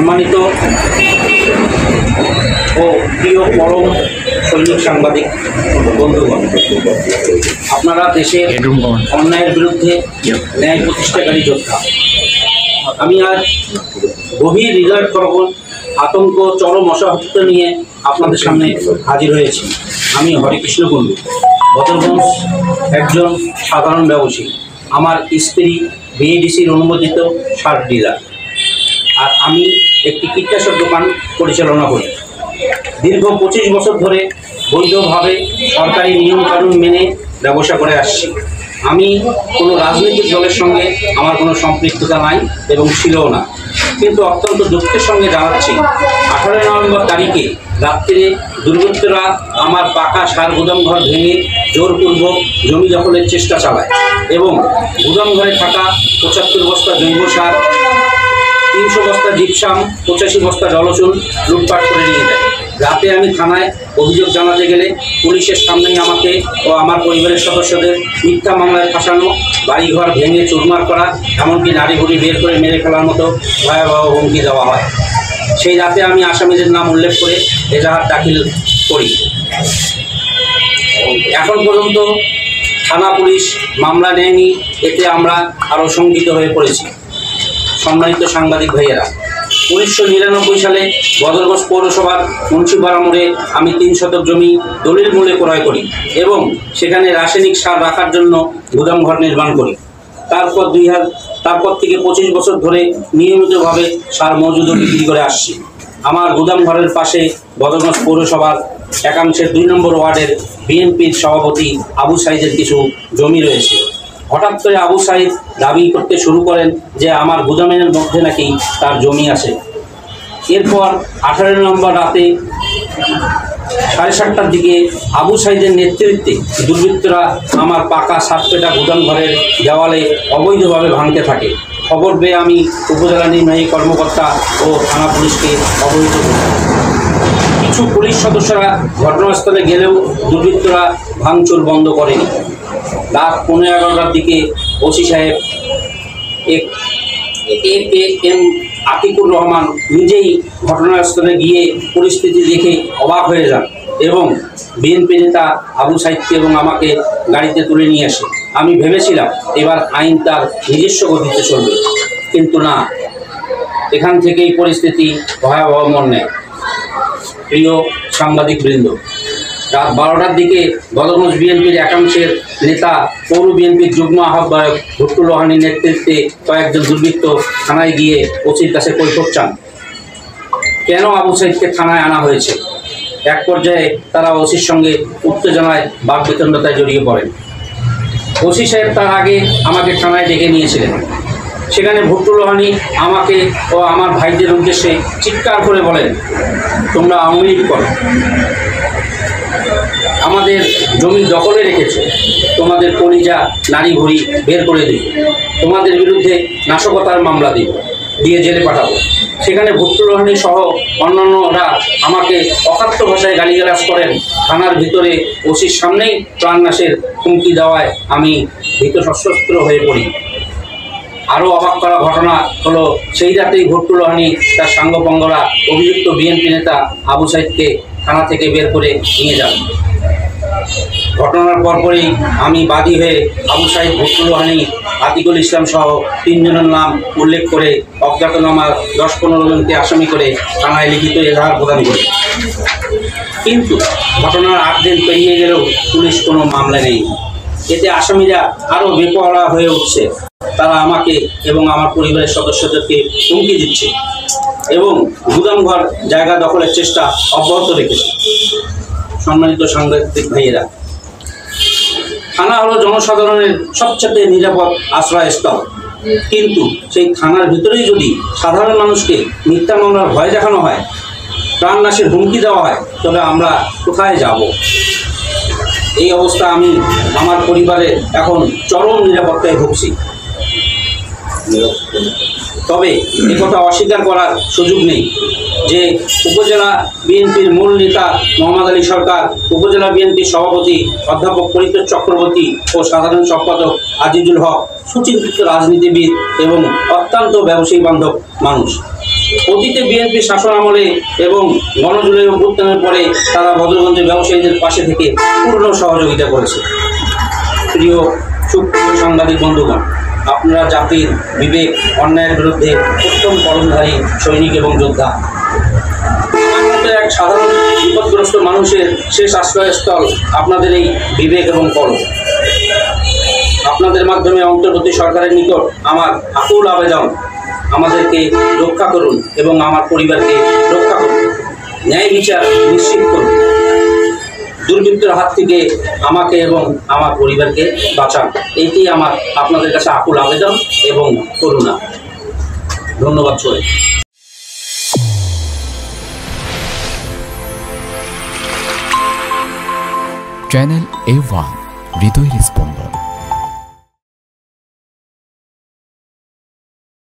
সম্মানিত ও প্রিয় পরম সৈনিক সাংবাদিক বন্ধুগণ, আপনারা দেশের অন্যায়ের বিরুদ্ধে ন্যায় প্রতিষ্ঠাকারী যোদ্ধা। আমি আজ গভীর হৃদয়করণ, আতঙ্ক, চরম অসহায়ত্ব নিয়ে আপনাদের সামনে হাজির হয়েছি। আমি হরিকৃষ্ণ কুণ্ডু, বদরগঞ্জ একজন সাধারণ ব্যবসায়ী। আমার স্ত্রী বিএডিসির অনুমোদিত সার ডিলার, আর আমি একটি কীটনাশক দোকান পরিচালনা করি। দীর্ঘ 25 বছর ধরে বৈধভাবে সরকারি নিয়মকানুন মেনে ব্যবসা করে আসছি। আমি কোনো রাজনৈতিক দলের সঙ্গে আমার কোনো সম্পৃক্ততা নাই এবং ছিলও না, কিন্তু অত্যন্ত দুঃখের সঙ্গে জানাচ্ছি 18 নভেম্বর তারিখে রাত্রে দুর্বৃত্তরা আমার পাকা সার গুদামঘর ভেঙে জোরপূর্বক জমি দখলের চেষ্টা চালায় এবং গুদামঘরে থাকা 75 বস্তা জৈব সার, 300 বস্তা জিপসাম, 85 বস্তা জলচুন লুটপাট করে নিয়ে যায়। রাতে আমি থানায় অভিযোগ জানাতে গেলে পুলিশের সামনেই আমাকে ও আমার পরিবারের সদস্যদের মিথ্যা মামলায় ফাঁসানো, বাড়িঘর ভেঙে চুরমার করা, এমনকি নারী বুড়ি বের করে মেরে ফেলার মতো ভয়াবহ হুমকি দেওয়া হয়। সেই রাতে আমি আসামিদের নাম উল্লেখ করে এজাহার দাখিল করি। এখন পর্যন্ত থানা পুলিশ মামলা নেয়নি, এতে আমরা আরও শঙ্কিত হয়ে পড়েছি। সম্মানিত সাংবাদিক ভাইয়েরা, 1999 সালে বদরগঞ্জ পৌরসভার মুন্সিপাড়া মোড়ে আমি 3 শতক জমি দলিল মূল্যে ক্রয় করি এবং সেখানে রাসায়নিক সার রাখার জন্য গুদামঘর নির্মাণ করি। তারপর থেকে 25 বছর ধরে নিয়মিতভাবে সার মজুদ বিক্রি করে আসছি। আমার গুদামঘরের পাশে বদরগঞ্জ পৌরসভার একাংশের 2 নম্বর ওয়ার্ডের বিএনপির সভাপতি আবু সাইদের কিছু জমি রয়েছে। হঠাৎ করে আবু সাইদ দাবি করতে শুরু করেন যে আমার গুদামের মধ্যে নাকি তার জমি আছে। এরপর 18 নভেম্বর রাতে 7:30টার দিকে আবু সাইদের নেতৃত্বে দুর্বৃত্তরা আমার পাকা 7 পেটা গুদামঘরের দেওয়ালে অবৈধভাবে ভাঙতে থাকে। খবর পেয়ে আমি উপজেলা নির্বাহী কর্মকর্তা ও থানা পুলিশকে অবহিত করি। কিছু পুলিশ সদস্যরা ঘটনাস্থলে গেলেও দুর্বৃত্তরা ভাঙচুর বন্ধ করেনি। রাত 11:15টার দিকে ওসি সাহেব এম আতিকুর রহমান নিজেই ঘটনাস্থলে গিয়ে পরিস্থিতি দেখে অবাক হয়ে যান এবং বিএনপি নেতা আবু সাইদকে এবং আমাকে গাড়িতে তুলে নিয়ে আসে। আমি ভেবেছিলাম এবার আইন তার নিজস্ব গতিতে চলবে, কিন্তু না, এখান থেকেই পরিস্থিতি ভয়াবহ মোড় নেয়। প্রিয় সাংবাদিকবৃন্দ, রাত 12টার দিকে বদরগঞ্জ বিএনপির একাংশের নেতা পৌর বিএনপির যুগ্ম আহ্বায়ক ভুট্টু লোহানীর নেতৃত্বে কয়েকজন দুর্বৃত্ত থানায় গিয়ে ওসির কাছে কৈফিয়ত চান। কেন আবু সাইদকে থানায় আনা হয়েছে? এক পর্যায়ে তারা ওসির সঙ্গে উত্তেজনায় বাকবিতণ্ডতায় জড়িয়ে পড়েন। ওসি সাহেব তার আগে আমাকে থানায় ডেকে নিয়েছিলেন। সেখানে ভুট্টু লোহানী আমাকে ও আমার ভাইদের উদ্দেশ্যে চিৎকার করে বলেন, তোমরা আওয়ামী লীগ করো, আমাদের জমি দখলে রেখেছ, তোমাদের কলিজা নারী ভুড়ি বের করে দেব, তোমাদের বিরুদ্ধে নাশকতার মামলা দিয়ে জেলে পাঠাবো। সেখানে ভুট্টু লোহানী সহ অন্যান্যরা আমাকে অকাট্য ভাষায় গালিগালাজ করেন। থানার ভিতরে ওসির সামনেই প্রাণনাশের হুমকি দেওয়ায় আমি ভীত সশস্ত্র হয়ে পড়ি। আরও অবাক করা ঘটনা হলো, সেই রাতেই ভুট্টু লোহানী তার সাঙ্গপাঙ্গরা অভিযুক্ত বিএনপি নেতা আবু সাইদকে থানা থেকে বের করে নিয়ে যান। ঘটনার পরপরই আমি বাদী হয়ে আবু সাইদ, ভুট্টু লোহানী, আতিকুল ইসলাম সহ 3 জনের নাম উল্লেখ করে অজ্ঞাতনামার 10-15 জনকে আসামি করে থানায় লিখিত এজাহার প্রদান করি। কিন্তু ঘটনার 8 দিন পেরিয়ে গেলেও পুলিশ কোনো মামলা নেই। এতে আসামিরা আরও বেপরোয়া হয়ে উঠছে। তারা আমাকে এবং আমার পরিবারের সদস্যদেরকে হুমকি দিচ্ছে এবং গুদামঘর জায়গা দখলের চেষ্টা অব্যাহত রেখেছে। সম্মানিত সাংবাদিক ভাইয়েরা, থানা হলো জনসাধারণের সবচেয়ে নিরাপদ আশ্রয়স্থল, কিন্তু সেই থানার ভিতরেই যদি সাধারণ মানুষকে মিথ্যা মামলার ভয় দেখানো হয়, প্রাণনাশের হুমকি দেওয়া হয়, তবে আমরা কোথায় যাব? এই অবস্থা আমি আমার পরিবারে এখন চরম নিরাপত্তায় ভুগছি। তবে একথা অস্বীকার করার সুযোগ নেই যে উপজেলা বিএনপির মূল নেতা মোহাম্মদ আলী সরকার, উপজেলা বিএনপির সভাপতি অধ্যাপক পরিতোষ চক্রবর্তী ও সাধারণ সম্পাদক আজিজুল হক সুচিন্তিত রাজনীতিবিদ এবং অত্যন্ত ব্যবসায়ী বান্ধব মানুষ। অতীতে বিএনপি শাসন আমলে এবং গণজুলাই অভ্যুত্থানের পরে তারা ভদ্রগঞ্জের ব্যবসায়ীদের পাশে থেকে পূর্ণ সহযোগিতা করেছে। প্রিয় সুপ্রিয় সাংবাদিক বন্ধুগণ, আপনারা জাতির বিবেক অন্যায়ের বিরুদ্ধে উত্তম কলমধারী সৈনিক এবং যোদ্ধা। আমার মতো এক সাধারণ বিপদগ্রস্ত মানুষের শেষ আশ্রয়স্থল আপনাদের এই বিবেক এবং কলম। আপনাদের মাধ্যমে অন্তর্বর্তী সরকারের নিকট আমার আকুল আবেদন, আমাদেরকে রক্ষা করুন এবং আমার পরিবারকে রক্ষা করুন, ন্যায় বিচার নিশ্চিত করুন, দুর্বৃত্তের হাত থেকে আমাকে এবং আমার পরিবারকে বাঁচান। এইটি আমার আপনাদের কাছে আকুল আবেদন এবং করুণা। ধন্যবাদ সবাই। চ্যানেল A1 হৃদয়ের স্পন্দন।